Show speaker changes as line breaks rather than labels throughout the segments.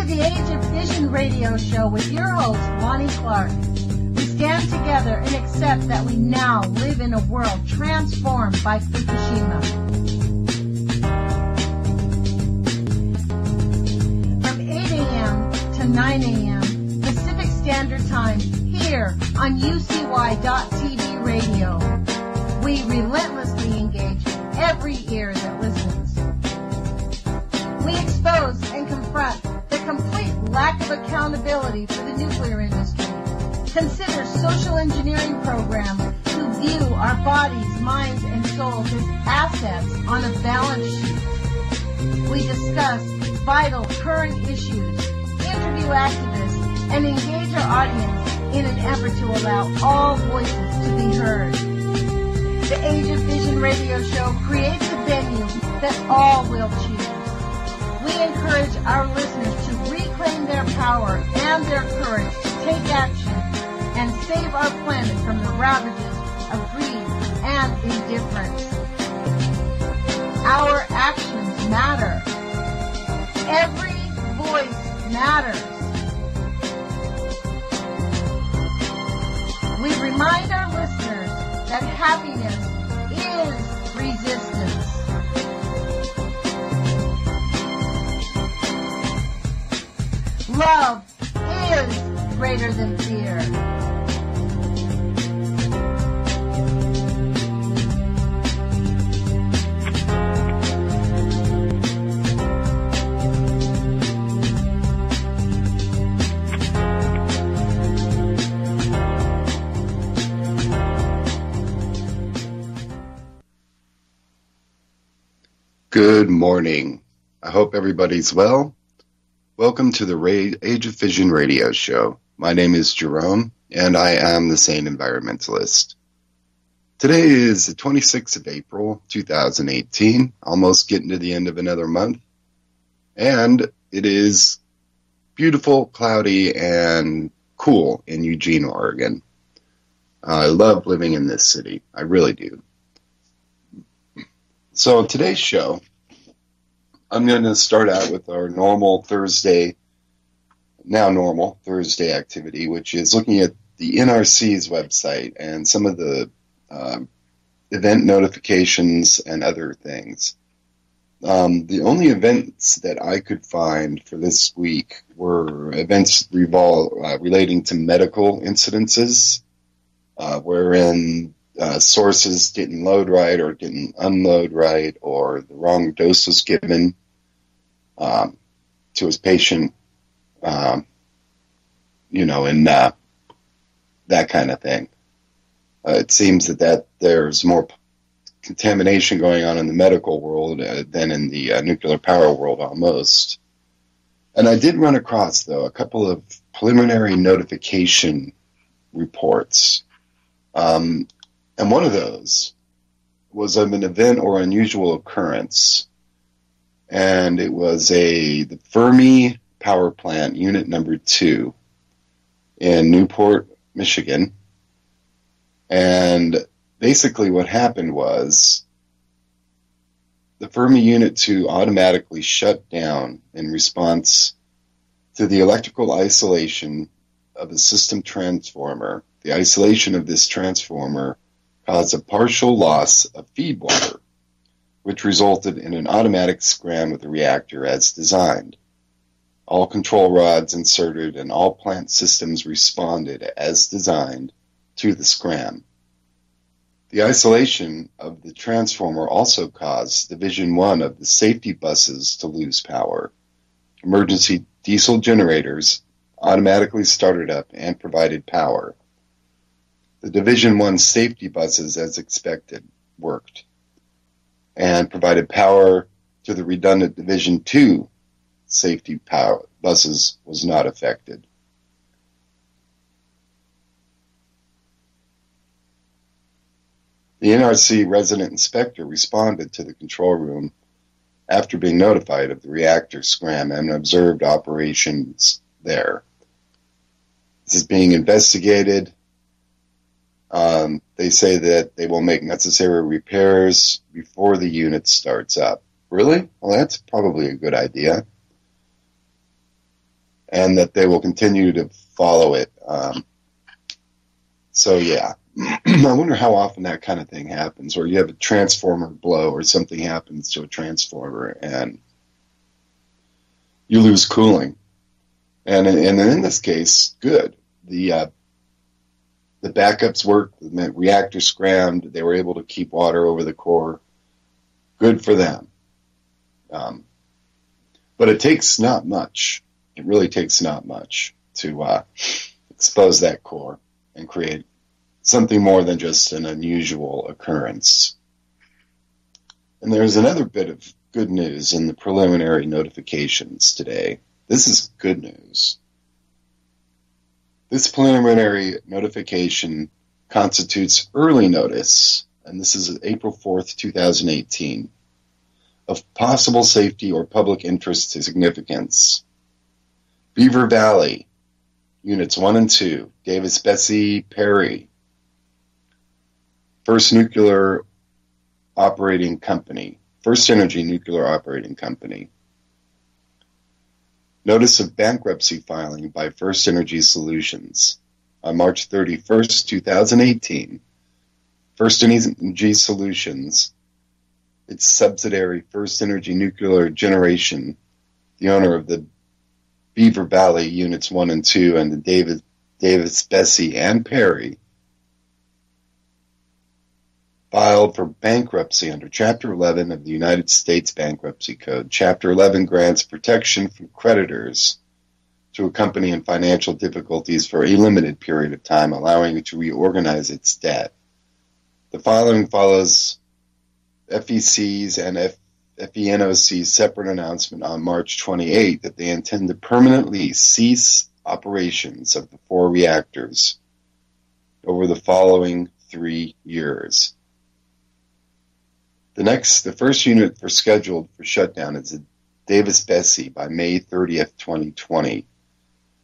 the Age of Fission radio show with your host, Lonnie Clark. We stand together and accept that we now live in a world transformed by Fukushima. From 8 a.m. to 9 a.m. Pacific Standard Time here on UCY.TV radio. We relentlessly engage every ear that listens. We expose and confront the complete lack of accountability for the nuclear industry. Consider social engineering programs who view our bodies, minds, and souls as assets on a balance sheet. We discuss vital current issues, interview activists, and engage our audience in an effort to allow all voices to be heard. The Age of Vision radio show creates a venue that all will choose. We encourage our listeners to reclaim their power and their courage to take action and save our planet from the ravages of greed and indifference. Our actions matter. Every voice matters. We remind our listeners that happiness is resistance. Love is greater than fear.
Good morning. I hope everybody's well. Welcome to the Age of Fission radio show. My name is Jerome, and I am the Sane Environmentalist. Today is the 26th of April, 2018, almost getting to the end of another month, and it is beautiful, cloudy, and cool in Eugene, Oregon. I love living in this city. I really do. So on today's show, I'm going to start out with our normal Thursday activity, which is looking at the NRC's website and some of the event notifications and other things. The only events that I could find for this week were events relating to medical incidences, wherein sources didn't load right or didn't unload right, or the wrong dose was given to his patient, and that kind of thing. It seems that there's more contamination going on in the medical world than in the nuclear power world almost. And I did run across, though, a couple of preliminary notification reports. And one of those was of an event or unusual occurrence, and it was the Fermi Power Plant Unit Number 2 in Newport, Michigan. And basically what happened was the Fermi Unit 2 automatically shut down in response to the electrical isolation of a system transformer. The isolation of this transformer caused a partial loss of feed water, which resulted in an automatic scram of the reactor as designed. All control rods inserted and all plant systems responded as designed to the scram. The isolation of the transformer also caused Division 1 of the safety buses to lose power. Emergency diesel generators automatically started up and provided power. The Division 1 safety buses, as expected, worked and provided power to the redundant Division 2 safety power buses was not affected. The NRC resident inspector responded to the control room after being notified of the reactor scram and observed operations there. This is being investigated. They say that they will make necessary repairs before the unit starts up. Really? Well, that's probably a good idea. and that they will continue to follow it. So yeah, I wonder how often that kind of thing happens, where you have a transformer blow or something happens to a transformer and you lose cooling. And in this case, good. The backups worked, the reactor scrammed, they were able to keep water over the core. Good for them. But it takes not much. It really takes not much to expose that core and create something more than just an unusual occurrence. And there's another bit of good news in the preliminary notifications today. This is good news. This preliminary notification constitutes early notice, and this is April 4th, 2018, of possible safety or public interest significance. Beaver Valley, Units 1 and 2, Davis Bessie Perry, First Nuclear Operating Company, First Energy Nuclear Operating Company. Notice of bankruptcy filing by First Energy Solutions. On March 31st, 2018, First Energy Solutions, its subsidiary First Energy Nuclear Generation, the owner of the Beaver Valley Units 1 and 2 and the Davis, Bessie, and Perry, filed for bankruptcy under Chapter 11 of the United States Bankruptcy Code. Chapter 11 grants protection from creditors to a company in financial difficulties for a limited period of time, allowing it to reorganize its debt. The following follows FEC's and FENOC's separate announcement on March 28 that they intend to permanently cease operations of the 4 reactors over the following 3 years. The first unit scheduled for shutdown is the Davis Bessie by May 30th, 2020,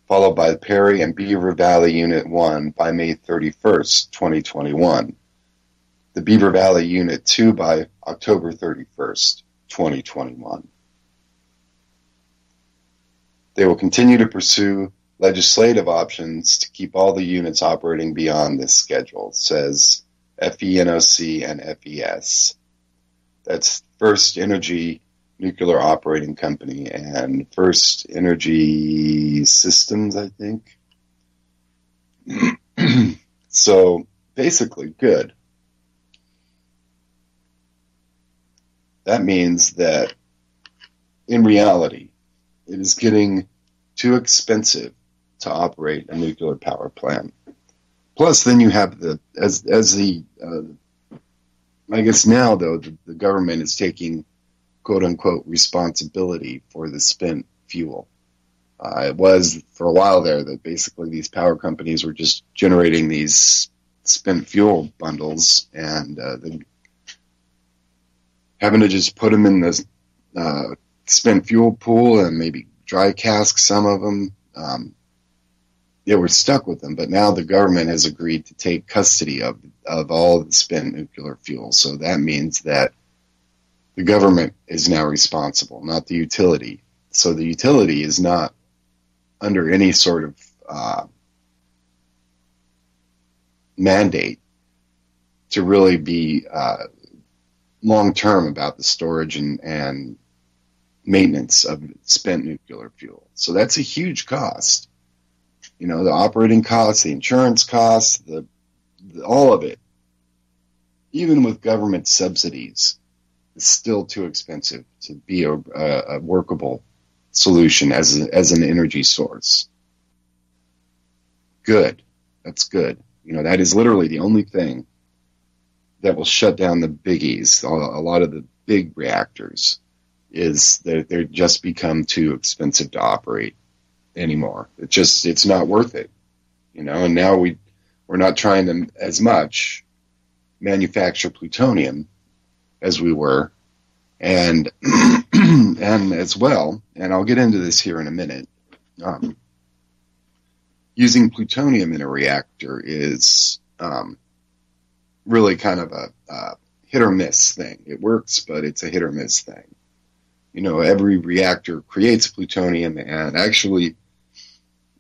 followed by the Perry and Beaver Valley Unit 1 by May 31st, 2021. The Beaver Valley Unit 2 by October 31st, 2021. They will continue to pursue legislative options to keep all the units operating beyond this schedule, says FENOC and FES. That's First Energy Nuclear Operating Company and First Energy Systems, I think. So basically, good. That means that in reality, it is getting too expensive to operate a nuclear power plant. Plus, then you have I guess now, though, the government is taking, quote-unquote, responsibility for the spent fuel. It was, for a while there, that basically these power companies were just generating these spent fuel bundles and having to just put them in the spent fuel pool and maybe dry cask some of them. They were stuck with them, but now the government has agreed to take custody of all the spent nuclear fuel. So that means that the government is now responsible, not the utility. So the utility is not under any sort of mandate to really be long-term about the storage and maintenance of spent nuclear fuel. So that's a huge cost. You know, the operating costs, the insurance costs, all of it, even with government subsidies, is still too expensive to be a workable solution as an energy source. Good. That's good. You know, that is literally the only thing that will shut down the biggies. A lot of the big reactors is that they're just become too expensive to operate anymore. It's not worth it, you know. And now we're not trying to as much manufacture plutonium as we were, and and as well. And I'll get into this here in a minute. Using plutonium in a reactor is really kind of a hit or miss thing. It works, but it's a hit or miss thing. You know, every reactor creates plutonium, and actually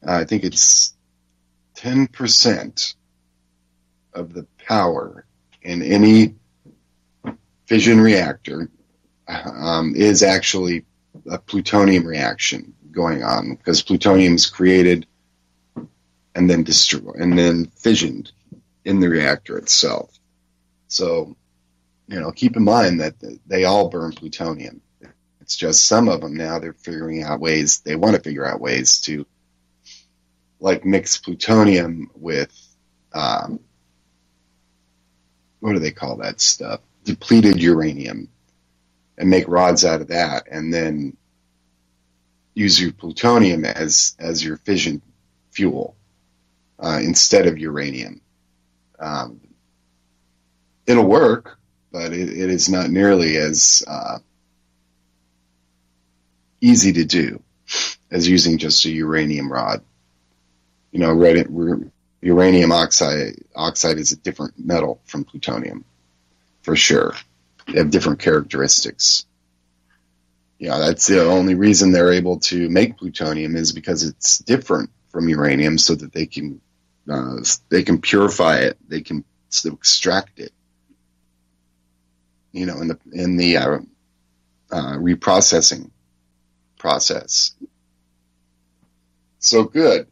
I think it's 10% of the power in any fission reactor is actually a plutonium reaction going on, because plutonium is created and then destroyed and then fissioned in the reactor itself. So, keep in mind that they all burn plutonium. It's just some of them now they want to figure out ways to, like, mix plutonium with, what do they call that stuff? Depleted uranium, and make rods out of that, and then use your plutonium as your fission fuel instead of uranium. It'll work, but it is not nearly as easy to do as using just a uranium rod. Uranium oxide is a different metal from plutonium, for sure. They have different characteristics. That's the only reason they're able to make plutonium, is because it's different from uranium, so that they can purify it, they can extract it. In the reprocessing process. So good.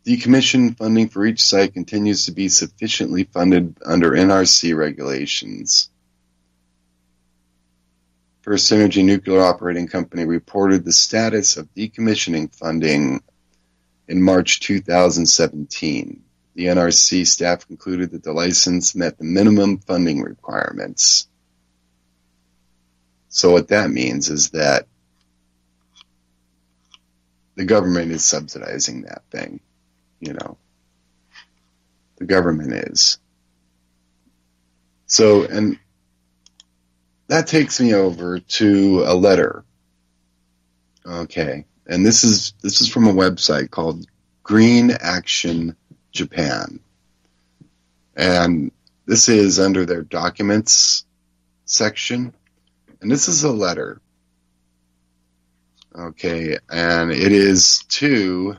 Decommission funding for each site continues to be sufficiently funded under NRC regulations. First Energy Nuclear Operating Company reported the status of decommissioning funding in March 2017. The NRC staff concluded that the license met the minimum funding requirements. So what that means is that the government is subsidizing that thing. The government is. So, and that takes me over to a letter. Okay. And this is from a website called Green Action Japan. And this is under their documents section. And this is a letter. Okay. And it is to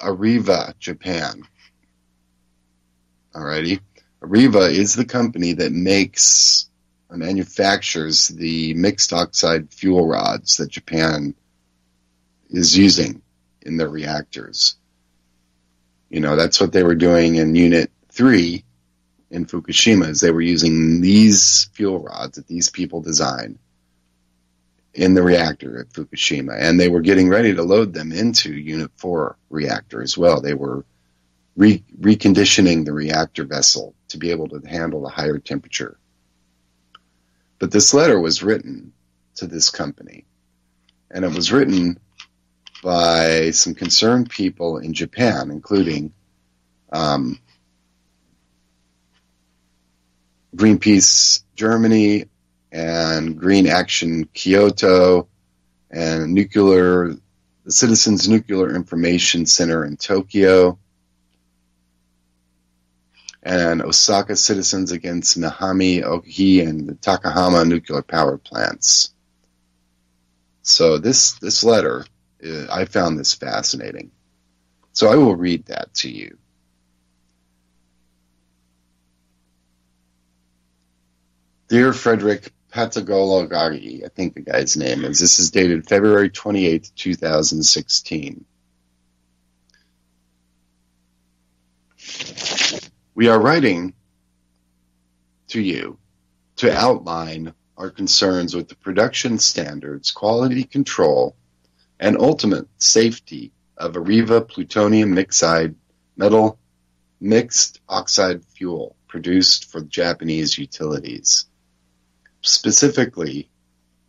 Areva, Japan. Alrighty. Areva is the company that manufactures the mixed oxide fuel rods that Japan is using in their reactors. That's what they were doing in Unit 3 in Fukushima, is they were using these fuel rods that these people designed in the reactor at Fukushima, and they were getting ready to load them into Unit 4 reactor as well. They were reconditioning the reactor vessel to be able to handle the higher temperature. But this letter was written to this company, and it was written by some concerned people in Japan, including Greenpeace Germany and Green Action Kyoto and the Citizens Nuclear Information Center in Tokyo, and Osaka Citizens Against Mihami Oki and the Takahama nuclear power plants. So this letter, I found this fascinating. So I will read that to you. Dear Frederick Patagologagi, I think the guy's name is. This is dated February 28th, 2016. We are writing to you to outline our concerns with the production standards, quality control, and ultimate safety of Areva plutonium metal mixed oxide fuel produced for Japanese utilities. Specifically,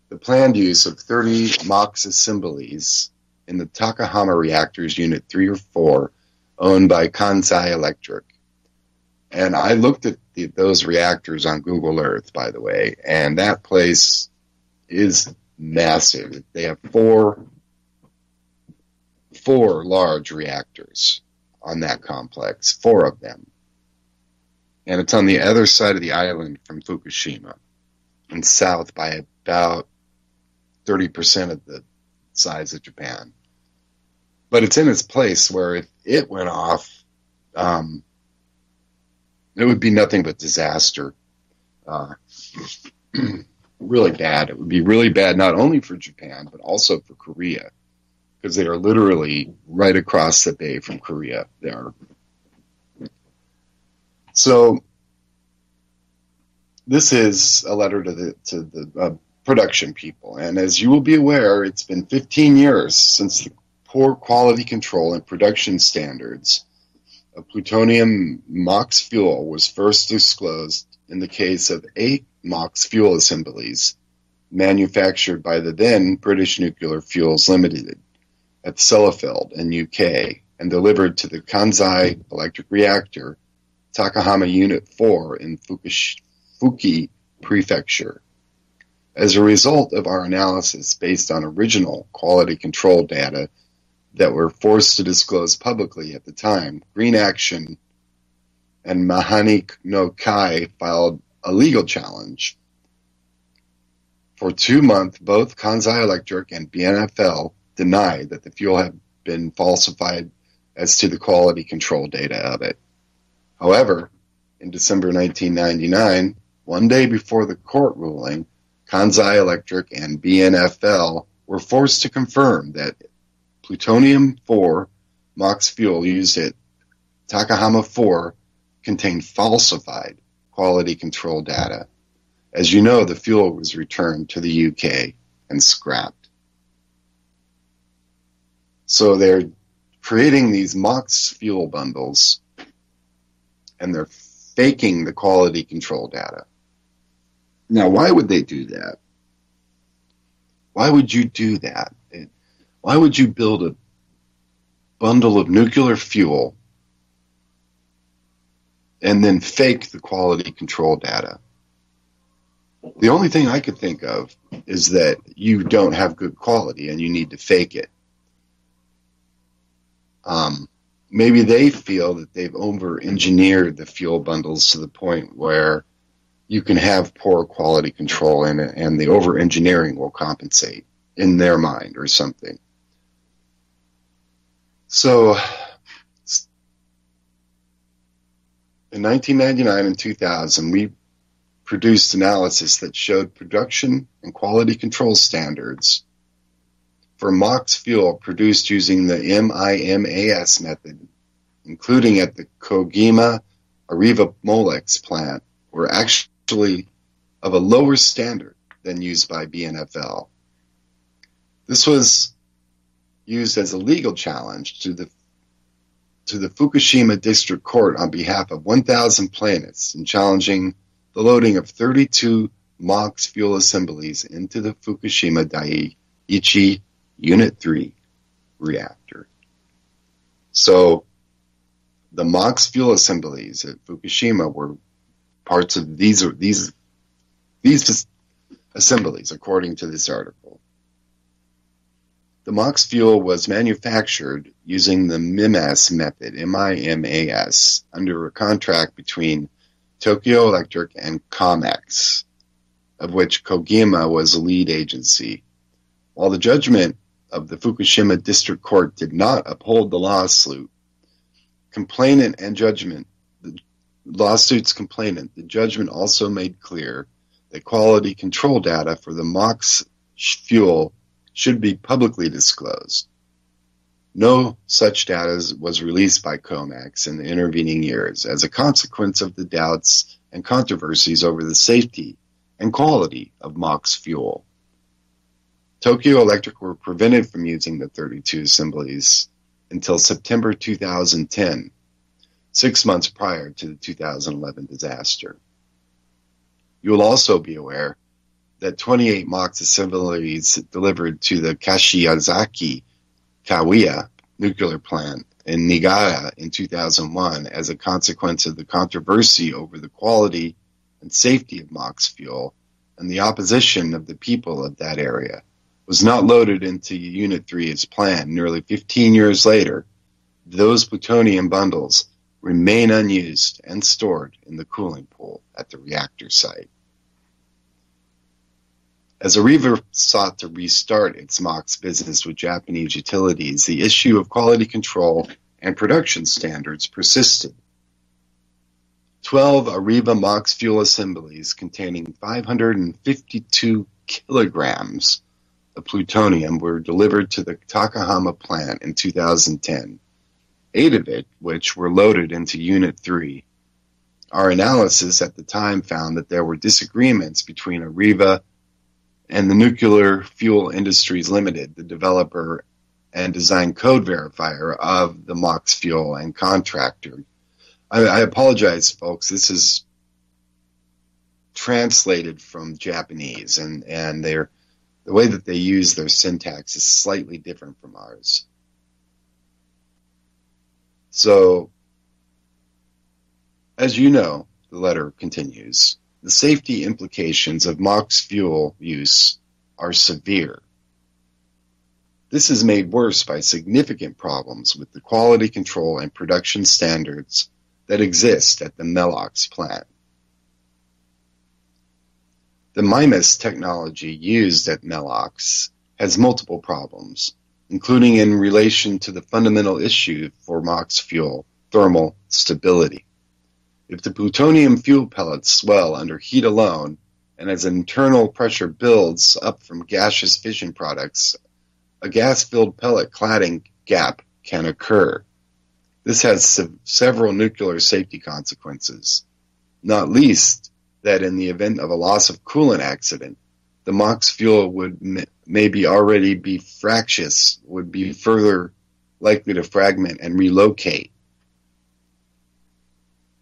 the planned use of 30 MOX assemblies in the Takahama reactors Unit 3 or 4 owned by Kansai Electric. And I looked at those reactors on Google Earth, by the way, and that place is massive. They have four large reactors on that complex, 4 of them. And it's on the other side of the island from Fukushima, and south by about 30% of the size of Japan. But it's in its place where if it went off, it would be nothing but disaster. Really bad. It would be really bad not only for Japan, but also for Korea, because they are literally right across the bay from Korea there. So this is a letter to the production people. And as you will be aware, it's been 15 years since the poor quality control and production standards of plutonium MOX fuel was first disclosed in the case of 8 MOX fuel assemblies manufactured by the then British Nuclear Fuels Limited at Sellafield in UK and delivered to the Kansai Electric Reactor, Takahama Unit 4 in Fuki Prefecture. As a result of our analysis based on original quality control data that were forced to disclose publicly at the time, Green Action and Mahani no Kai filed a legal challenge. For 2 months, both Kansai Electric and BNFL denied that the fuel had been falsified as to the quality control data of it. However, in December 1999, one day before the court ruling, Kansai Electric and BNFL were forced to confirm that plutonium-4 MOX fuel used at Takahama 4 contained falsified quality control data. As you know, the fuel was returned to the UK and scrapped. So they're creating these MOX fuel bundles, and they're faking the quality control data. Now, why would they do that? Why would you do that? Why would you build a bundle of nuclear fuel and then fake the quality control data? The only thing I could think of is that you don't have good quality and you need to fake it. Maybe they feel that they've over-engineered the fuel bundles to the point where you can have poor quality control in it and the over-engineering will compensate in their mind or something. So in 1999 and 2000, we produced analysis that showed production and quality control standards for MOX fuel produced using the MIMAS method, including at the Kogima Arriva Molex plant, were actually of a lower standard than used by BNFL. This was used as a legal challenge to the Fukushima District Court on behalf of 1,000 plaintiffs in challenging the loading of 32 MOX fuel assemblies into the Fukushima Daiichi Unit 3 reactor. So the MOX fuel assemblies at Fukushima were parts of these assemblies, according to this article. The MOX fuel was manufactured using the MIMAS method, MIMAS, under a contract between Tokyo Electric and COMEX, of which Kogima was a lead agency. While the judgment of the Fukushima District Court did not uphold the lawsuit's complainant, the judgment also made clear that quality control data for the MOX fuel should be publicly disclosed. No such data was released by COMEX in the intervening years as a consequence of the doubts and controversies over the safety and quality of MOX fuel. Tokyo Electric were prevented from using the 32 assemblies until September 2010, 6 months prior to the 2011 disaster. You will also be aware that 28 MOX assemblies delivered to the Kashiwazaki Kawia nuclear plant in Niigata in 2001 as a consequence of the controversy over the quality and safety of MOX fuel and the opposition of the people of that area was not loaded into Unit 3 as planned. Nearly 15 years later, those plutonium bundles remain unused and stored in the cooling pool at the reactor site. As Arriva sought to restart its MOX business with Japanese utilities, the issue of quality control and production standards persisted. 12 Arriva MOX fuel assemblies containing 552 kilograms of plutonium were delivered to the Takahama plant in 2010, 8 of which were loaded into Unit 3. Our analysis at the time found that there were disagreements between Arriva and the Nuclear Fuel Industries Limited, the developer and design code verifier of the MOX fuel and contractor. I apologize, folks. This is translated from Japanese, and the way that they use their syntax is slightly different from ours. So, as you know, the letter continues, the safety implications of MOX fuel use are severe. This is made worse by significant problems with the quality control and production standards that exist at the Melox plant. The MIMUS technology used at Melox has multiple problems, including in relation to the fundamental issue for MOX fuel, thermal stability. If the plutonium fuel pellets swell under heat alone, and as internal pressure builds up from gaseous fission products, a gas-filled pellet cladding gap can occur. This has several nuclear safety consequences, not least that in the event of a loss of coolant accident, the MOX fuel would maybe already be fractious, would be further likely to fragment and relocate.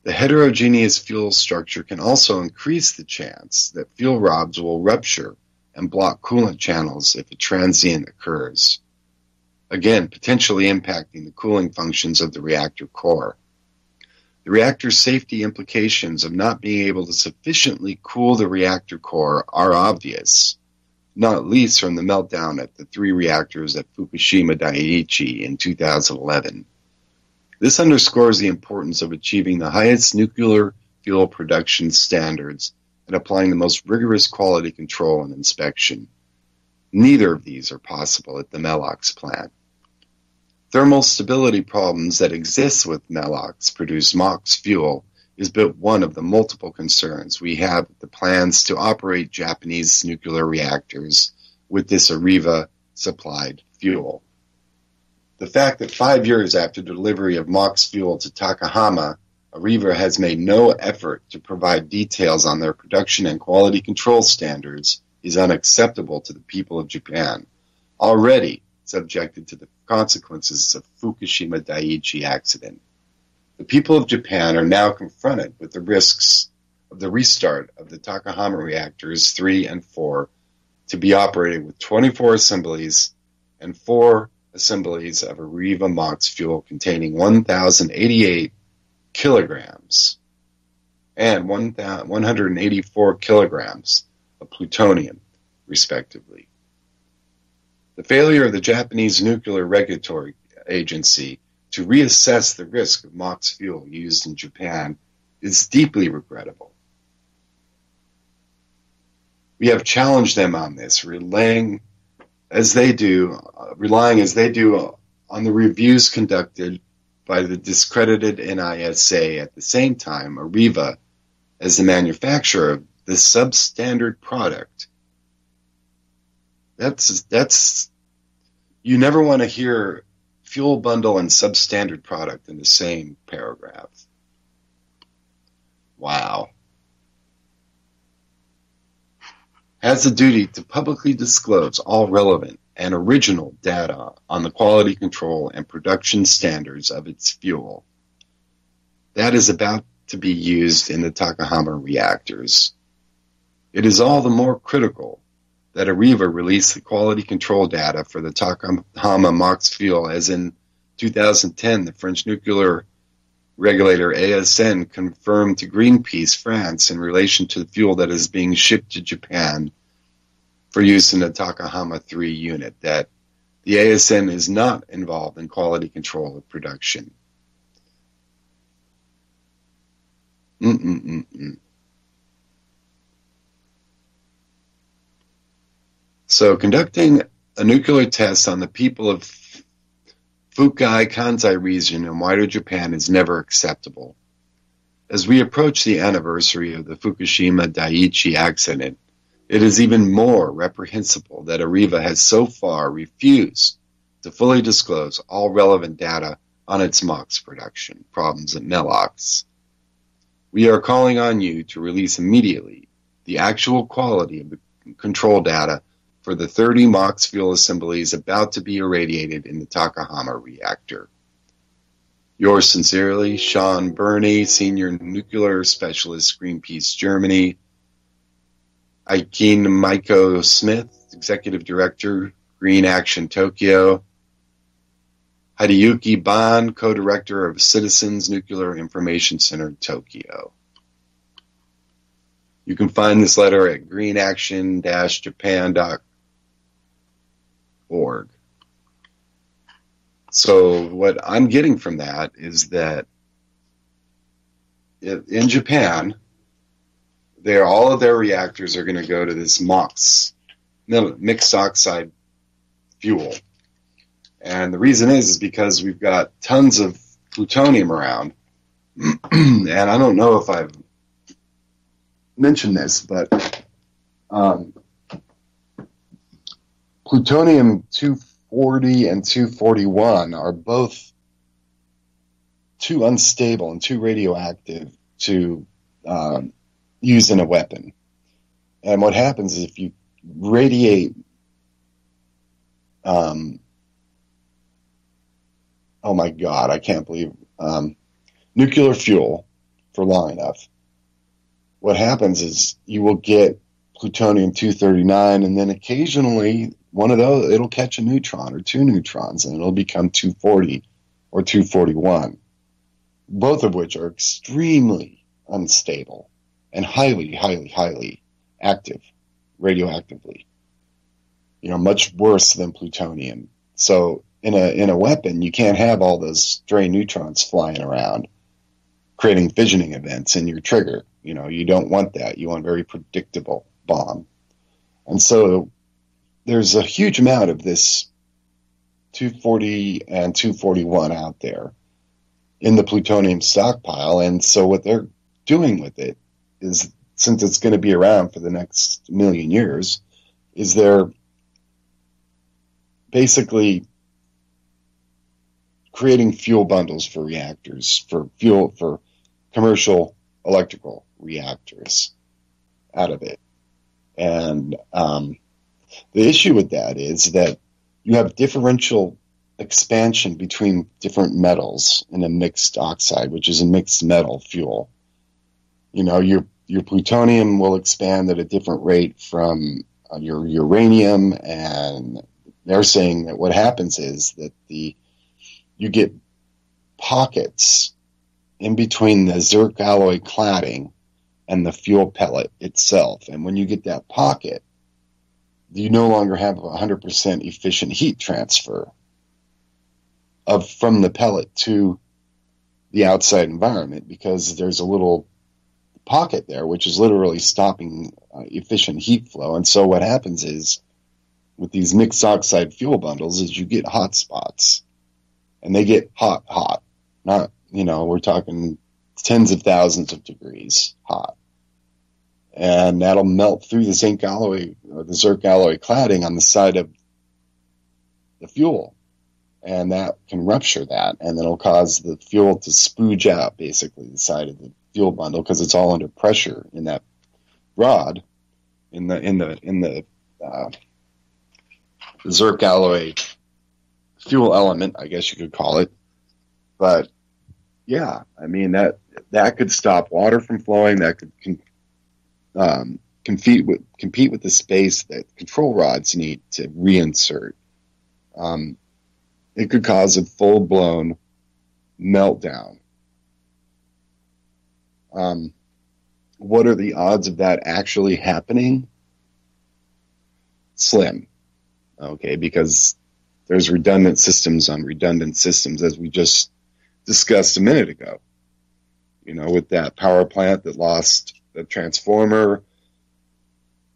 The heterogeneous fuel structure can also increase the chance that fuel rods will rupture and block coolant channels if a transient occurs, again, potentially impacting the cooling functions of the reactor core. The reactor's safety implications of not being able to sufficiently cool the reactor core are obvious, not least from the meltdown at the 3 reactors at Fukushima Daiichi in 2011. This underscores the importance of achieving the highest nuclear fuel production standards and applying the most rigorous quality control and inspection. Neither of these are possible at the Melox plant. Thermal stability problems that exist with Melox-produced MOX fuel is but one of the multiple concerns we have with the plans to operate Japanese nuclear reactors with this Arriva-supplied fuel. The fact that 5 years after delivery of MOX fuel to Takahama, Arriva has made no effort to provide details on their production and quality control standards is unacceptable to the people of Japan, already subjected to the consequences of Fukushima Daiichi accident. The people of Japan are now confronted with the risks of the restart of the Takahama reactors 3 and 4 to be operated with 24 assemblies and 4 assemblies of Arriva MOX fuel containing 1,088 kilograms and 184 kilograms of plutonium, respectively. The failure of the Japanese Nuclear Regulatory Agency to reassess the risk of MOX fuel used in Japan is deeply regrettable. We have challenged them on this, relying as they do on the reviews conducted by the discredited NISA. At the same time, Arriva, as the manufacturer of this substandard product, that's you never want to hear fuel bundle and substandard product in the same paragraph. Wow. Has a duty to publicly disclose all relevant and original data on the quality control and production standards of its fuel. That is about to be used in the Takahama reactors. It is all the more critical that Arriva release the quality control data for the Takahama MOX fuel, as in 2010, the French nuclear regulator ASN confirmed to Greenpeace France in relation to the fuel that is being shipped to Japan for use in the Takahama 3 unit that the ASN is not involved in quality control of production. So conducting a nuclear test on the people of Fukai Kansai region in wider Japan is never acceptable. As we approach the anniversary of the Fukushima Daiichi accident, it is even more reprehensible that Areva has so far refused to fully disclose all relevant data on its MOX production problems at Melox. We are calling on you to release immediately the actual quality of the control data for the 30 MOX fuel assemblies about to be irradiated in the Takahama reactor. Yours sincerely, Sean Burney, Senior Nuclear Specialist, Greenpeace Germany. Aikin Maiko Smith, Executive Director, Green Action Tokyo. Hideyuki Ban, Co-Director of Citizens Nuclear Information Center, Tokyo. You can find this letter at greenaction-japan.org. So what I'm getting from that is that in Japan, all of their reactors are going to go to this MOX, mixed oxide fuel. And the reason is because we've got tons of plutonium around. And I don't know if I've mentioned this, but plutonium-240 and 241 are both too unstable and too radioactive to use in a weapon. And what happens is if you radiate oh my God, I can't believe nuclear fuel for long enough, what happens is you will get plutonium-239, and then occasionally one of those, it'll catch a neutron or two neutrons, and it'll become 240 or 241, both of which are extremely unstable and highly, highly, highly active radioactively. Much worse than plutonium. So in a weapon, you can't have all those stray neutrons flying around, creating fissioning events in your trigger. You don't want that. You want a very predictable bomb. And so there's a huge amount of this 240 and 241 out there in the plutonium stockpile. And so what they're doing with it is, since it's going to be around for the next million years, is they're basically creating fuel bundles for reactors, for commercial electrical reactors out of it. And the issue with that is that you have differential expansion between different metals in a mixed oxide, which is a mixed metal fuel. Your plutonium will expand at a different rate from your uranium, and they're saying that what happens is that you get pockets in between the Zirc alloy cladding and the fuel pellet itself. And when you get that pocket, you no longer have 100% efficient heat transfer from the pellet to the outside environment, because there's a little pocket there which is literally stopping efficient heat flow. And so what happens is, with these mixed oxide fuel bundles, is you get hot spots. And they get hot. Not, we're talking tens of thousands of degrees hot. And that'll melt through the zinc alloy or the Zirc alloy cladding on the side of the fuel. And that can rupture that, and it'll cause the fuel to spooge out, basically, the side of the fuel bundle, because it's all under pressure in that rod, in the Zirc alloy fuel element, I guess you could call it. But yeah, I mean, that could stop water from flowing. That could compete with the space that control rods need to reinsert. It could cause a full-blown meltdown. What are the odds of that actually happening? Slim. Okay, because there's redundant systems on redundant systems, as we just discussed a minute ago. With that power plant that lost the transformer,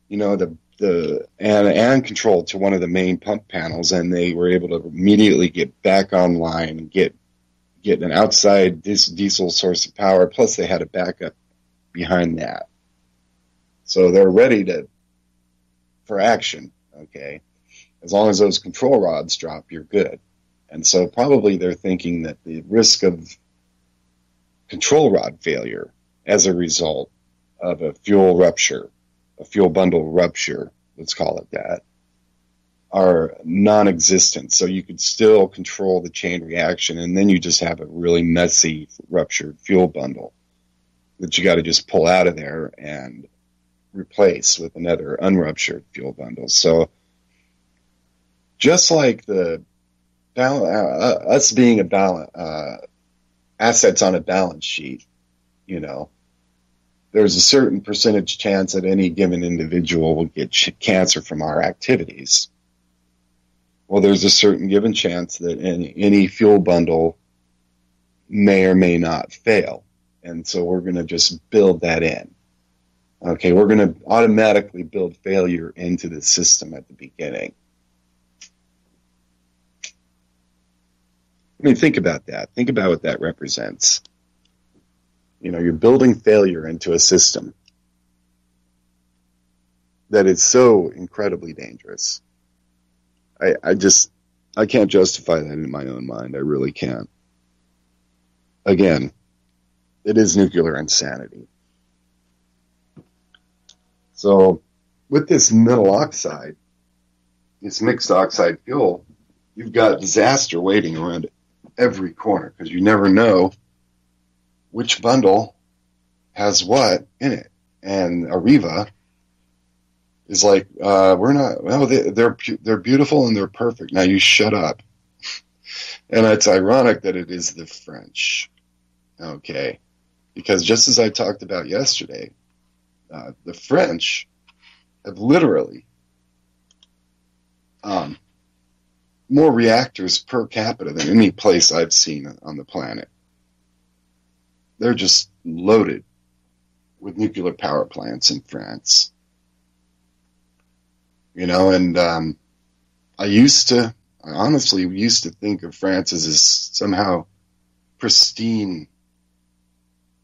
the and control to one of the main pump panels, and they were able to immediately get back online and get an outside diesel source of power. Plus, they had a backup behind that, so they're ready for action. Okay, as long as those control rods drop, you're good. And so probably they're thinking that the risk of control rod failure as a result of a fuel bundle rupture, let's call it that, are non-existent. So you could still control the chain reaction, and then you just have a really messy ruptured fuel bundle that you got to just pull out of there and replace with another unruptured fuel bundle. So just like us being assets on a balance sheet, there's a certain percentage chance that any given individual will get cancer from our activities. Well, there's a certain given chance that any fuel bundle may or may not fail. And so we're going to just build that in. Okay, we're going to automatically build failure into the system at the beginning. I mean, think about that. Think about what that represents. You're building failure into a system that is so incredibly dangerous. I can't justify that in my own mind. I really can't. Again, it is nuclear insanity. So with this metal oxide, this mixed oxide fuel, you've got disaster waiting around every corner because you never know which bundle has what in it. And Areva is like, they're beautiful and they're perfect. Now you shut up. And it's ironic that it is the French. Okay. Because just as I talked about yesterday, the French have literally more reactors per capita than any place I've seen on the planet. They're just loaded with nuclear power plants in France. And I honestly used to think of France as this somehow pristine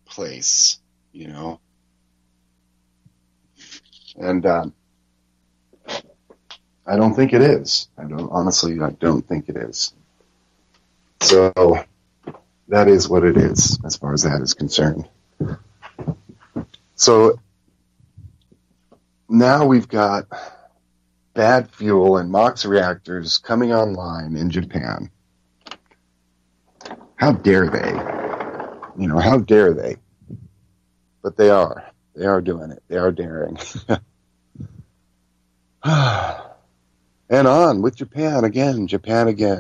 place, And I don't think it is. I don't think it is. So that is what it is, as far as that is concerned. So now we've got bad fuel and MOX reactors coming online in Japan. How dare they? How dare they? But they are. They are doing it. They are daring. And on with Japan again.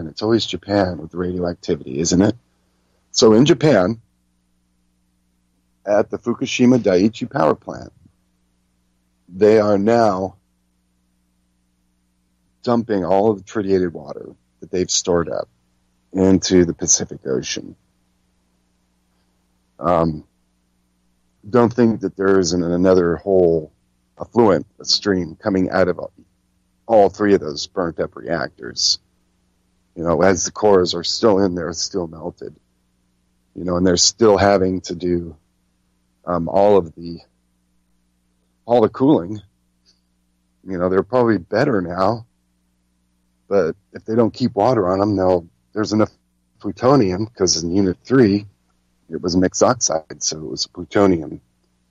It's always Japan with radioactivity, isn't it? So in Japan, at the Fukushima Daiichi power plant, they are now dumping all of the tritiated water that they've stored up into the Pacific Ocean. Don't think that there isn't another whole affluent stream coming out of all three of those burnt up reactors. As the cores are still in there, still melted. And they're still having to do all the cooling. They're probably better now, but if they don't keep water on them, there's enough plutonium, because in Unit 3, it was mixed oxide, so it was plutonium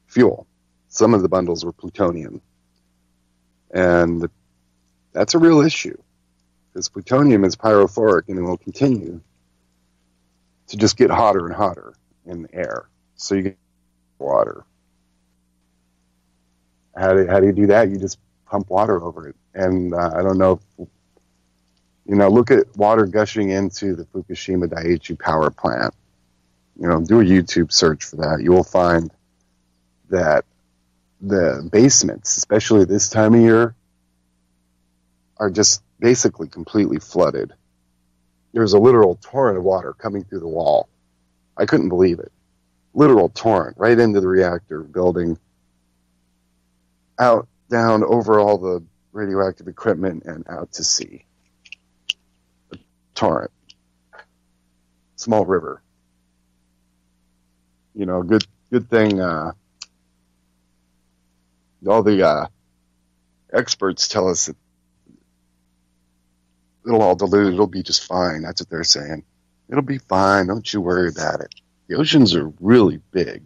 fuel. Some of the bundles were plutonium. And that's a real issue, because plutonium is pyrophoric, and it will continue to just get hotter and hotter in the air. So you get water. How do you do that? You just pump water over it. And I don't know if, look at water gushing into the Fukushima Daiichi power plant. Do a YouTube search for that. You will find that the basements, especially this time of year, are just basically completely flooded. There's a literal torrent of water coming through the wall. I couldn't believe it. Literal torrent right into the reactor building, out, down, over all the radioactive equipment and out to sea. A torrent. Small river. You know, good thing all the experts tell us that it'll all dilute, it'll be just fine. That's what they're saying. It'll be fine, don't you worry about it. The oceans are really big.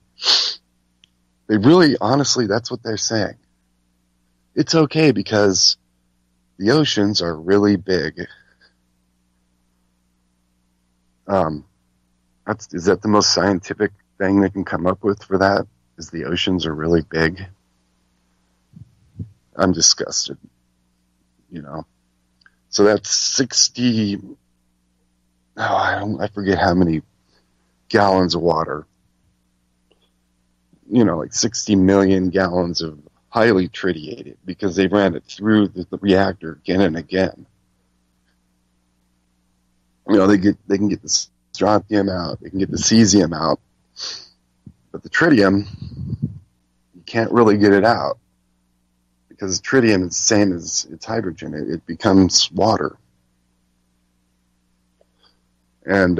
They really, honestly, that's what they're saying. It's okay because the oceans are really big. Is that the most scientific thing they can come up with for that? Is the oceans are really big? I'm disgusted. You know. So that's 60. I forget how many gallons of water. You know, like 60 million gallons of highly tritiated because they ran it through the reactor again and again. You know, they can get the strontium out, they can get the cesium out, but the tritium, you can't really get it out because tritium is the same as its hydrogen. It becomes water. And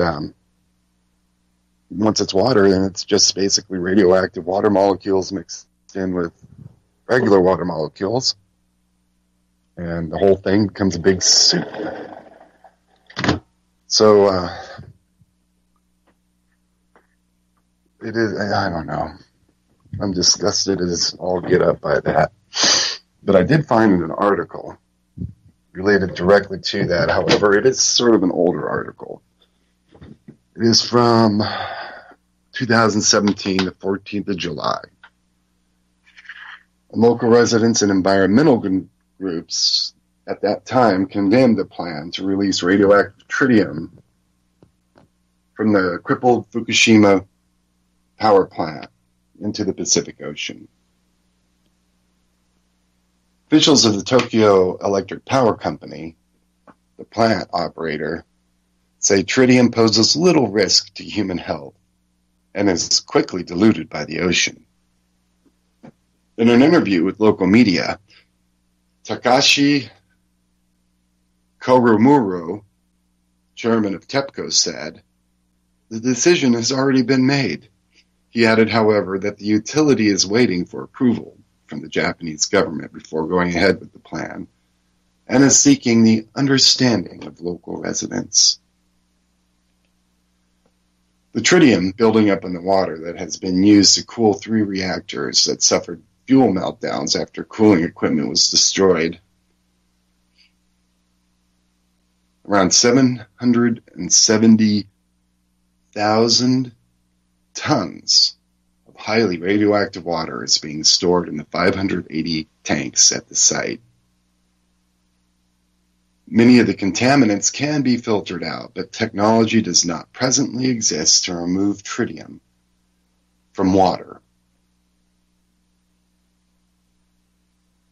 once it's water, then it's just basically radioactive water molecules mixed in with regular water molecules, and the whole thing becomes a big soup. So it is, I don't know. I'm disgusted as all get up by that. But I did find an article related directly to that. However, it is sort of an older article. It is from 2017, the 14th of July. Local residents and environmental groups at that time condemned the plan to release radioactive tritium from the crippled Fukushima power plant into the Pacific Ocean. Officials of the Tokyo Electric Power Company, the plant operator, say tritium poses little risk to human health and is quickly diluted by the ocean. In an interview with local media, Takashi Koromuro, chairman of TEPCO, said, "The decision has already been made." He added, however, that the utility is waiting for approval from the Japanese government before going ahead with the plan and is seeking the understanding of local residents. The tritium building up in the water that has been used to cool 3 reactors that suffered fuel meltdowns after cooling equipment was destroyed. Around 770,000 tons of highly radioactive water is being stored in the 580 tanks at the site. Many of the contaminants can be filtered out, but technology does not presently exist to remove tritium from water.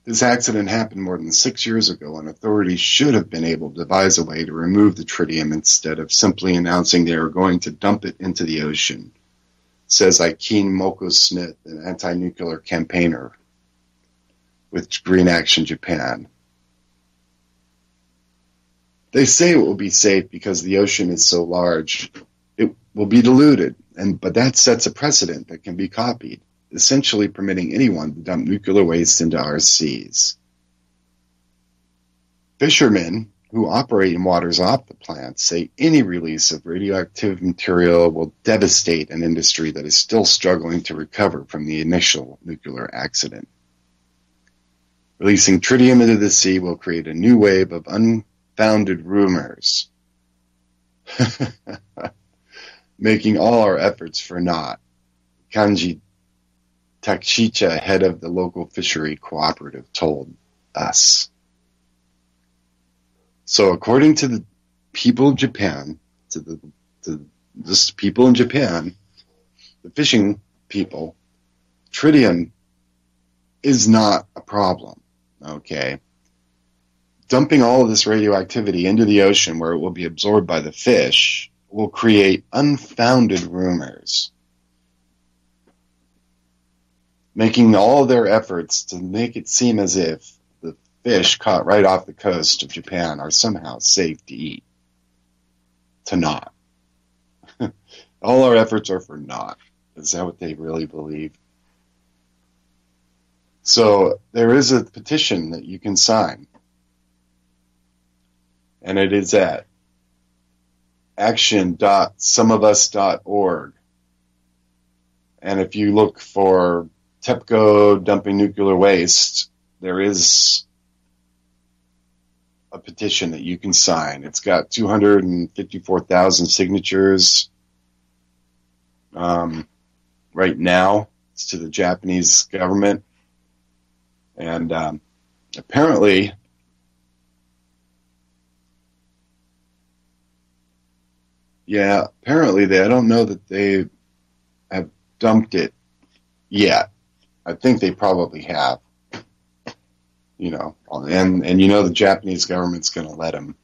This accident happened more than 6 years ago, and authorities should have been able to devise a way to remove the tritium instead of simply announcing they are going to dump it into the ocean, says Aiken Moko-Smith, an anti-nuclear campaigner with Green Action Japan. They say it will be safe because the ocean is so large. It will be diluted, but that sets a precedent that can be copied, essentially permitting anyone to dump nuclear waste into our seas. Fishermen who operate in waters off the plant say any release of radioactive material will devastate an industry that is still struggling to recover from the initial nuclear accident. Releasing tritium into the sea will create a new wave of unfounded rumors, making all our efforts for naught, Kanji Takshicha, head of the local fishery cooperative, told us. So according to the people of Japan, to the people in Japan, the fishing people, tritium is not a problem, okay? Dumping all of this radioactivity into the ocean where it will be absorbed by the fish will create unfounded rumors, making all their efforts to make it seem as if the fish caught right off the coast of Japan are somehow safe to eat. To not. All our efforts are for naught. Is that what they really believe? So there is a petition that you can sign. And it is at action.someofus.org. And if you look for TEPCO dumping nuclear waste, there is a petition that you can sign. It's got 254,000 signatures right now. It's to the Japanese government. And apparently, I don't know that they have dumped it yet. I think they probably have. You know, and you know the Japanese government's going to let them.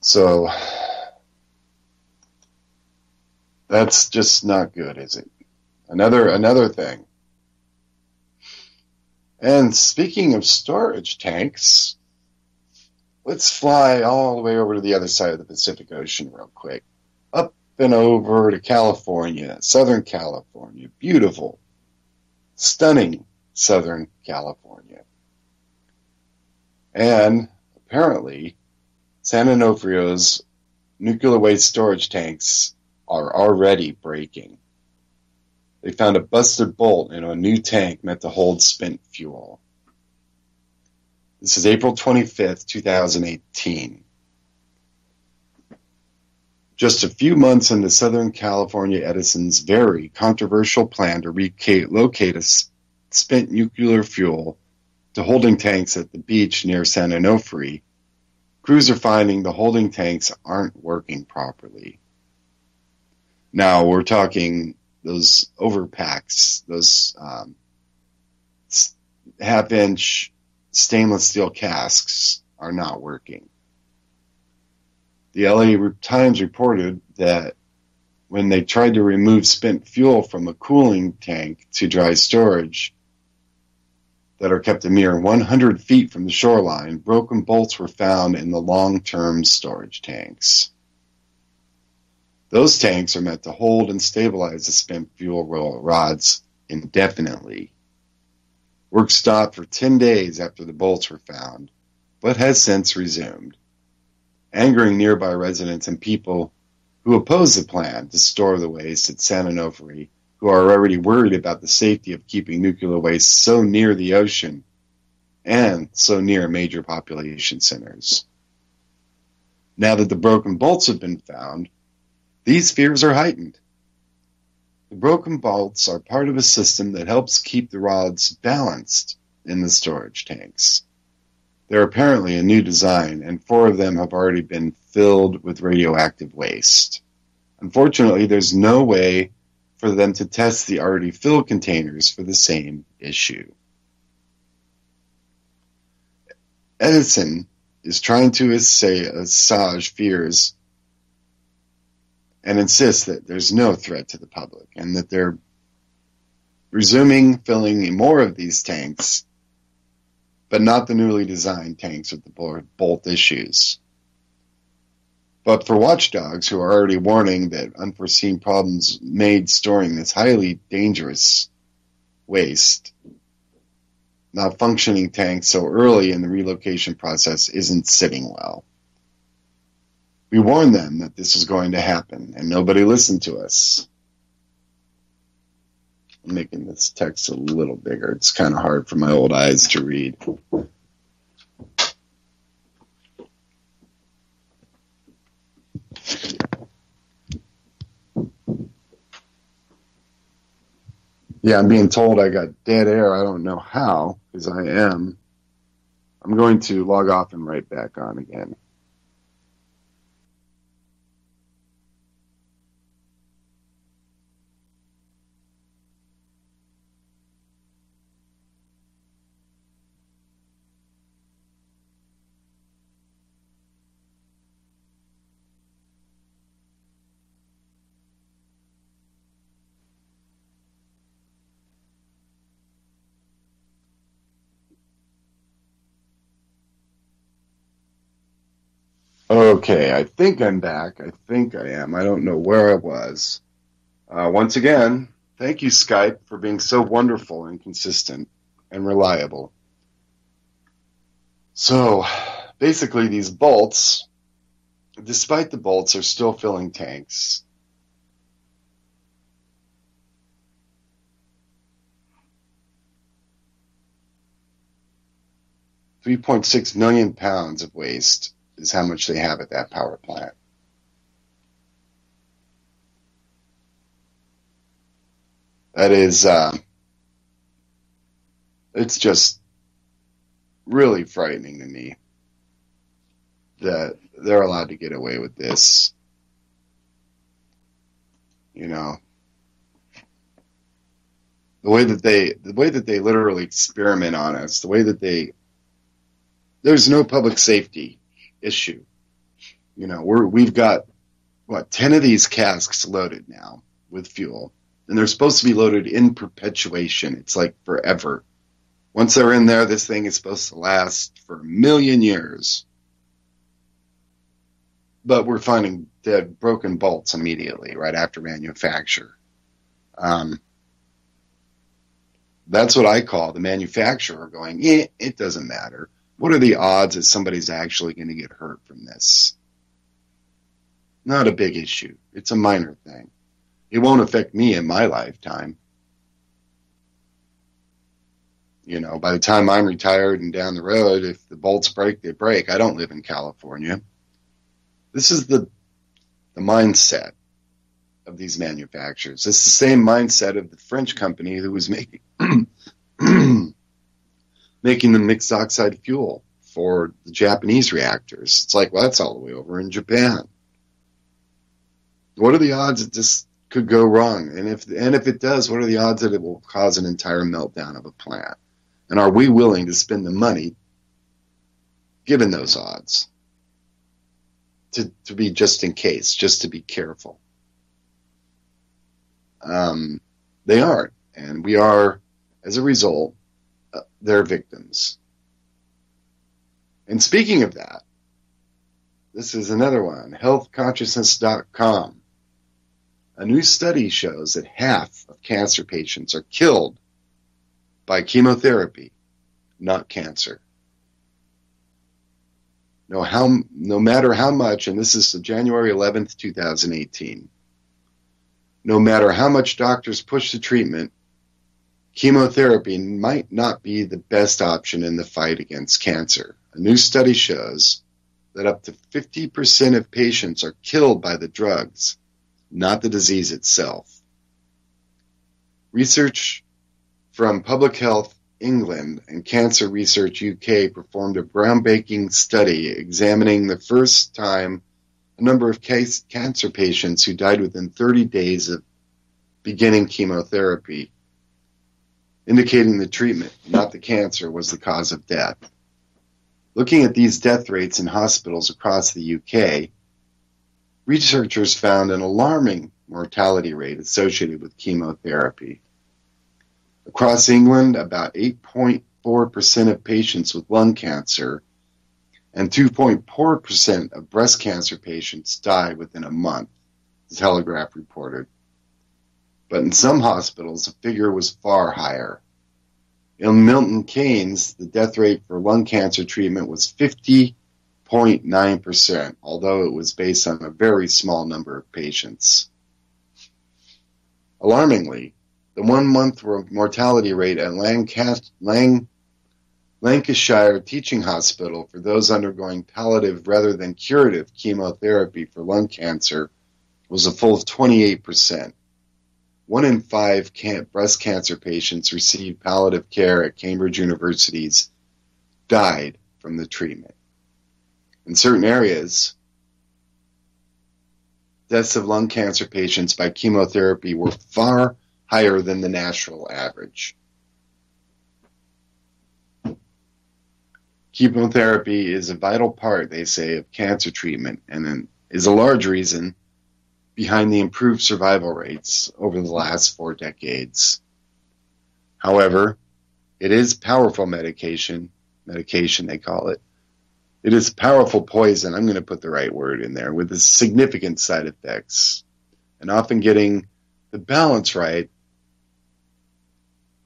So that's just not good, is it? Another thing. And speaking of storage tanks, let's fly all the way over to the other side of the Pacific Ocean real quick. Up and over to California, Southern California. Beautiful, stunning Southern California. And apparently, San Onofrio's nuclear waste storage tanks are already breaking. They found a busted bolt in a new tank meant to hold spent fuel. This is April 25th, 2018. Just a few months into Southern California Edison's very controversial plan to relocate a spent nuclear fuel to holding tanks at the beach near San Onofre, crews are finding the holding tanks aren't working properly. Now, we're talking those overpacks, those half-inch stainless steel casks are not working. The LA Times reported that when they tried to remove spent fuel from a cooling tank to dry storage that are kept a mere 100 feet from the shoreline, broken bolts were found in the long-term storage tanks. Those tanks are meant to hold and stabilize the spent fuel rods indefinitely. Work stopped for 10 days after the bolts were found, but has since resumed, angering nearby residents and people who oppose the plan to store the waste at San Onofre, who are already worried about the safety of keeping nuclear waste so near the ocean and so near major population centers. Now that the broken bolts have been found, these fears are heightened. The broken bolts are part of a system that helps keep the rods balanced in the storage tanks. They're apparently a new design, and 4 of them have already been filled with radioactive waste. Unfortunately, there's no way for them to test the already filled containers for the same issue. Edison is trying to assuage fears and insists that there's no threat to the public and that they're resuming filling more of these tanks, but not the newly designed tanks with the bolt issues. But for watchdogs who are already warning that unforeseen problems made storing this highly dangerous waste, malfunctioning tanks so early in the relocation process isn't sitting well. We warned them that this was going to happen, and nobody listened to us. I'm making this text a little bigger. It's kind of hard for my old eyes to read. Yeah, I'm being told I got dead air. I don't know how, because I am. I'm going to log off and right back on again. Okay, I think I'm back. I think I am. I don't know where I was. Once again, thank you, Skype, for being so wonderful and consistent and reliable. So, basically, these bolts, despite the bolts, are still filling tanks. £3.6 million of waste is how much they have at that power plant. That is, it's just really frightening to me that they're allowed to get away with this. You know, the way that they literally experiment on us, the way that there's no public safety issue. You know, we've got 10 of these casks loaded now with fuel, and they're supposed to be loaded in perpetuation. It's like forever. Once they're in there, this thing is supposed to last for 1,000,000 years. But we're finding dead, broken bolts immediately, right after manufacture. That's what I call the manufacturer going, it doesn't matter. What are the odds that somebody's actually going to get hurt from this? Not a big issue. It's a minor thing. It won't affect me in my lifetime. You know, by the time I'm retired and down the road, if the bolts break, they break. I don't live in California. This is the mindset of these manufacturers. It's the same mindset of the French company who was making making the mixed oxide fuel for the Japanese reactors. It's like, well, that's all the way over in Japan. What are the odds that this could go wrong? And if it does, what are the odds that it will cause an entire meltdown of a plant? And are we willing to spend the money, given those odds, to be just in case, just to be careful? They aren't. And we are, as a result, their victims. And speaking of that, this is another one, healthconsciousness.com. A new study shows that half of cancer patients are killed by chemotherapy, not cancer. No matter how much, and this is January 11th, 2018, no matter how much doctors push the treatment, chemotherapy might not be the best option in the fight against cancer. A new study shows that up to 50% of patients are killed by the drugs, not the disease itself. Research from Public Health England and Cancer Research UK performed a groundbreaking study examining the first time a number of cancer patients who died within 30 days of beginning chemotherapy, indicating the treatment, not the cancer, was the cause of death. Looking at these death rates in hospitals across the UK, researchers found an alarming mortality rate associated with chemotherapy. Across England, about 8.4% of patients with lung cancer and 2.4% of breast cancer patients died within a month, the Telegraph reported. But in some hospitals, the figure was far higher. In Milton Keynes, the death rate for lung cancer treatment was 50.9%, although it was based on a very small number of patients. Alarmingly, the 1 month mortality rate at Lancashire Teaching Hospital for those undergoing palliative rather than curative chemotherapy for lung cancer was a full 28%. 1 in 5 breast cancer patients received palliative care at Cambridge University's died from the treatment. In certain areas, deaths of lung cancer patients by chemotherapy were far higher than the national average. Chemotherapy is a vital part, they say, of cancer treatment and is a large reason behind the improved survival rates over the last 4 decades. However, it is powerful medication they call it, It is powerful poison, I'm going to put the right word in there, with significant side effects, and often getting the balance right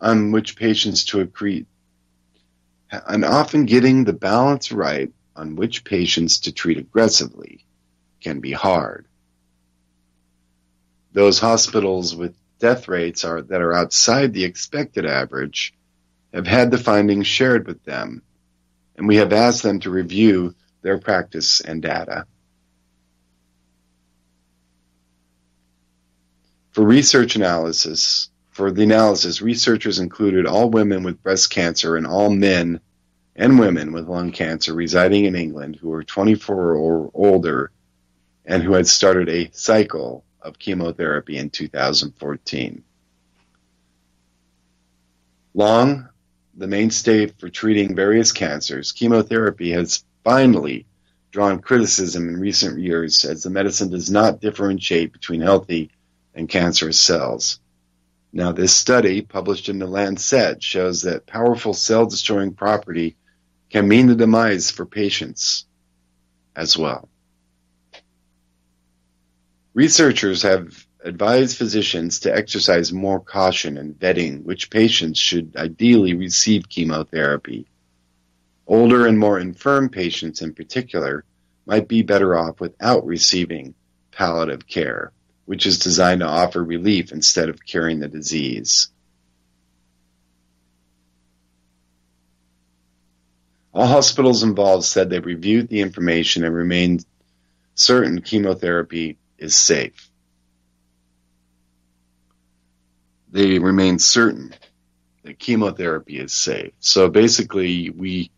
on which patients to treat, aggressively can be hard. Those hospitals with death rates that are outside the expected average have had the findings shared with them, and we have asked them to review their practice and data. For the analysis, researchers included all women with breast cancer and all men and women with lung cancer residing in England who were 24 or older and who had started a cycle of chemotherapy in 2014. Long the mainstay for treating various cancers, chemotherapy has finally drawn criticism in recent years as the medicine does not differentiate between healthy and cancerous cells. Now, this study, published in The Lancet, shows that powerful cell-destroying property can mean the demise for patients as well. Researchers have advised physicians to exercise more caution in vetting which patients should ideally receive chemotherapy. Older and more infirm patients in particular might be better off without receiving palliative care, which is designed to offer relief instead of curing the disease. All hospitals involved said they reviewed the information and remained certain chemotherapy is safe. They remain certain that chemotherapy is safe. So basically, we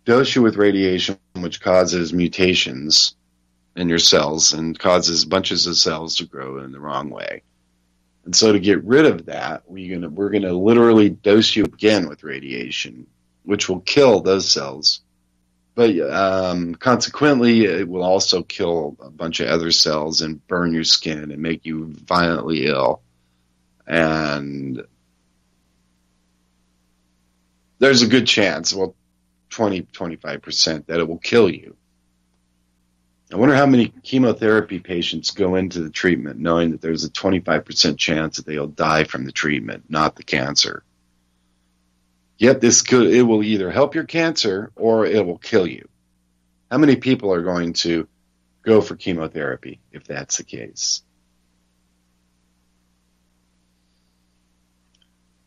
dose you with radiation, which causes mutations in your cells and causes bunches of cells to grow in the wrong way. And so to get rid of that, we're going to literally dose you again with radiation, which will kill those cells. But consequently, it will also kill a bunch of other cells and burn your skin and make you violently ill. And there's a good chance, 20-25%, that it will kill you. I wonder how many chemotherapy patients go into the treatment knowing that there's a 25% chance that they'll die from the treatment, not the cancer. Yet it will either help your cancer or it will kill you. How many people are going to go for chemotherapy if that's the case?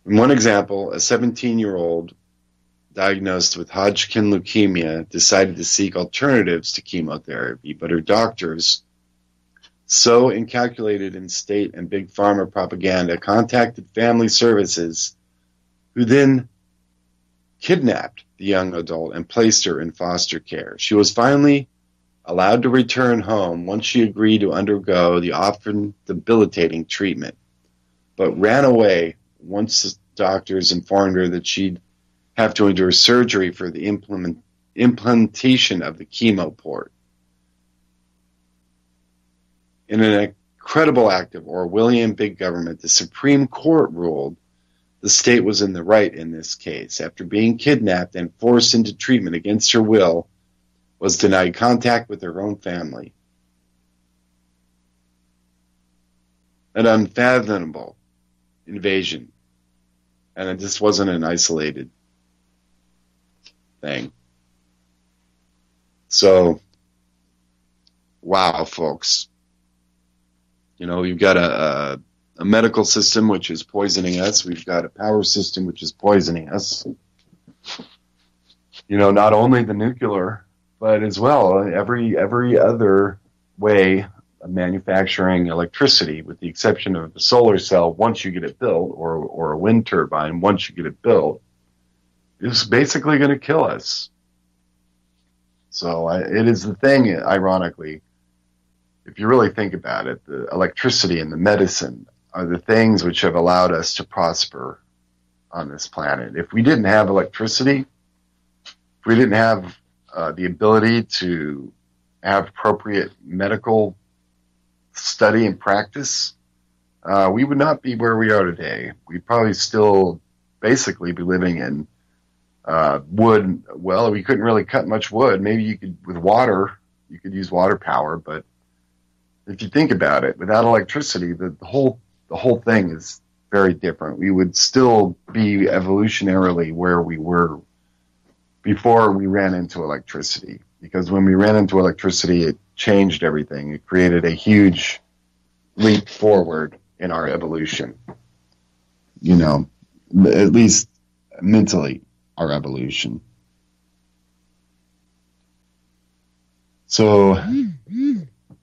In one example, a 17-year-old diagnosed with Hodgkin leukemia decided to seek alternatives to chemotherapy, but her doctors, so incalculated in state and big pharma propaganda, contacted family services, who then kidnapped the young adult and placed her in foster care. She was finally allowed to return home once she agreed to undergo the often debilitating treatment, but ran away once the doctors informed her that she'd have to endure surgery for the implantation of the chemo port. In an incredible act of Orwellian big government, the Supreme Court ruled the state was in the right in this case. After being kidnapped and forced into treatment against her will, was denied contact with her own family. An unfathomable invasion. And it just wasn't an isolated thing. So, wow, folks. You know, you've got a medical system which is poisoning us. We've got a power system which is poisoning us. You know, not only the nuclear, but as well every other way of manufacturing electricity, with the exception of the solar cell once you get it built, or a wind turbine once you get it built, is basically going to kill us. So it is the thing, ironically, if you really think about it, the electricity and the medicine are the things which have allowed us to prosper on this planet. If we didn't have electricity, if we didn't have the ability to have appropriate medical study and practice, we would not be where we are today. We'd probably still basically be living in Wood, well, we couldn't really cut much wood. Maybe you could, with water, you could use water power, but if you think about it, without electricity, the whole thing is very different. We would still be evolutionarily where we were before we ran into electricity, because when we ran into electricity, it changed everything. It created a huge leap forward in our evolution. You know, at least mentally, our evolution. So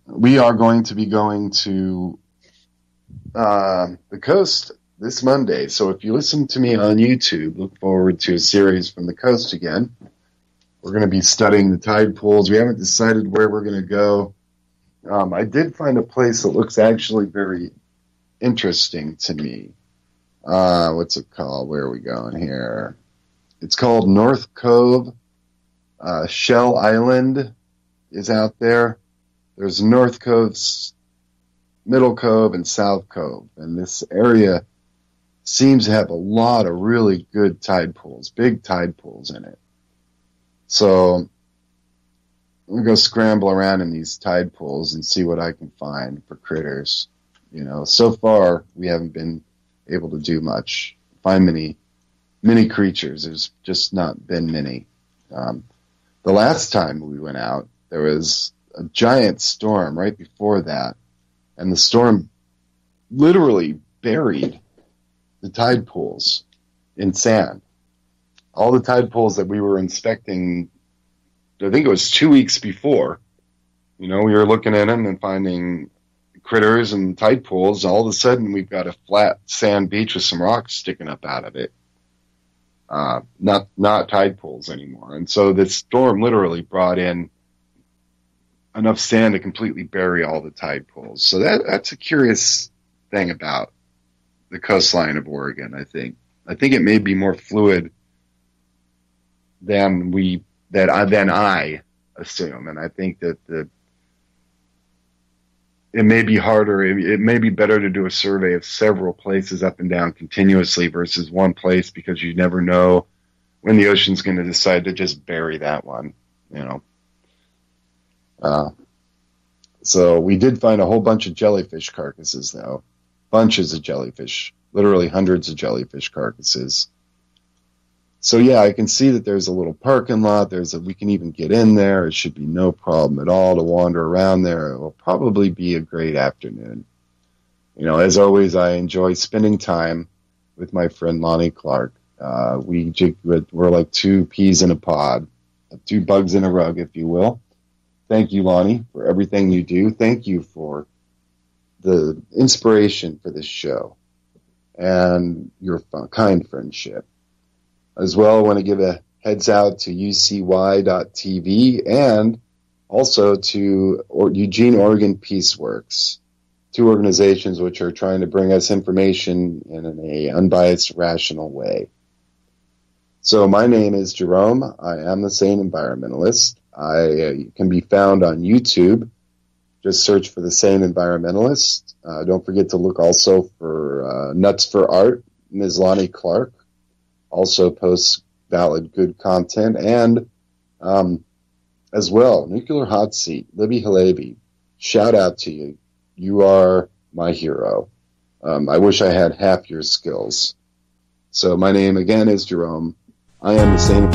we are going to be going to the coast this Monday. So if you listen to me on YouTube, look forward to a series from the coast again. We're going to be studying the tide pools. We haven't decided where we're going to go. I did find a place that looks actually very interesting to me. What's it called? Where are we going here? It's called North Cove. Shell Island is out there. There's North Cove, Middle Cove, and South Cove. And this area seems to have a lot of really good tide pools, big tide pools in it. So I'm going to go scramble around in these tide pools and see what I can find for critters. You know, so far we haven't been able to do much, find many creatures. There's just not been many. The last time we went out, there was a giant storm right before that, and the storm literally buried the tide pools in sand. All the tide pools that we were inspecting, I think it was 2 weeks before, you know, we were looking at them and finding critters and tide pools. All of a sudden, we've got a flat sand beach with some rocks sticking up out of it. Not tide pools anymore. And so this storm literally brought in enough sand to completely bury all the tide pools. So that's a curious thing about the coastline of Oregon, I think. I think it may be more fluid than I assume. And I think that it may be harder. It may be better to do a survey of several places up and down continuously versus one place, because you never know when the ocean's going to decide to just bury that one, you know. So we did find a whole bunch of jellyfish carcasses, though. Bunches of jellyfish, literally hundreds of jellyfish carcasses. So yeah, I can see that there's a little parking lot. We can even get in there. It should be no problem at all to wander around there. It will probably be a great afternoon. You know, as always, I enjoy spending time with my friend Lonnie Clark. We're like two peas in a pod, two bugs in a rug, if you will. Thank you, Lonnie, for everything you do. Thank you for the inspiration for this show and your kind friendship. As well, I want to give a heads out to UCY.tv and also to Eugene, Oregon Peaceworks, two organizations which are trying to bring us information in an unbiased, rational way. So my name is Jerome. I am the Sane Environmentalist. I can be found on YouTube. Just search for the Sane Environmentalist. Don't forget to look also for Nuts for Art, Ms. Lonnie Clark. Also posts valid, good content. And as well, Nuclear Hot Seat, Libby Halebi. Shout out to you. You are my hero. I wish I had half your skills. So my name again is Jerome. I am the Sane